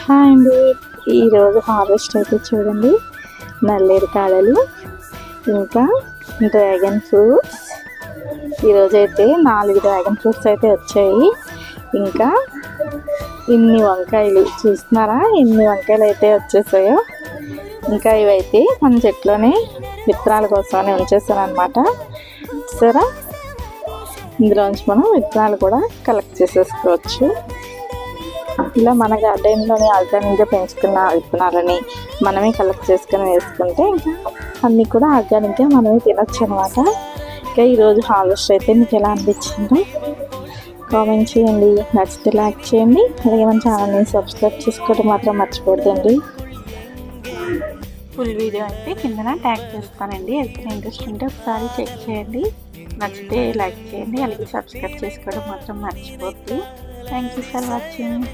Hi అండి. ఈరోజు harvest అయితే చూడండి, నల్లేరు కాడలు ఇంకా డ్రాగన్ ఫ్రూట్స్. ఈరోజైతే 4 డ్రాగన్ ఫ్రూట్స్ అయితే వచ్చాయి. ఇంకా ఇన్ని వంకాయలు చూస్తున్నారా, ఎన్ని వంకాయలు అయితే వచ్చేసాయో. ఇంకా ఇవైతే మన చెట్లోనే విత్తనాల కోసమని ఉంచేసాను అనమాట. సరే, ఇందులోంచి మనం విత్తనాలు కూడా కలెక్ట్ చేసేసుకోవచ్చు. ఇలా మన గార్డెన్లోని ఆర్గానిక్గా పెంచుకున్న విత్తనాలని మనమే కలెక్ట్ చేసుకొని వేసుకుంటే ఇంకా అన్నీ కూడా ఆర్గానిక్గా మనమే తినొచ్చు అనమాట. ఇంకా ఈరోజు హార్వెస్ట్ అయితే మీకు ఎలా అనిపించిందో కామెంట్ చేయండి, నచ్చితే లైక్ చేయండి, అలాగే మన ఛానల్ని సబ్స్క్రైబ్ చేసుకోవడం మాత్రం మర్చిపోద్దండి. ఫుల్ వీడియో అయితే కిందన ట్యాగ్ చేస్తానండి, ఎవరికైనా ఇంట్రెస్ట్ ఉంటే ఒకసారి చెక్ చేయండి. నచ్చితే లైక్ చేయండి, అలాగే సబ్స్క్రైబ్ చేసుకోవడం మాత్రం మర్చిపోద్దు. Thank you for watching.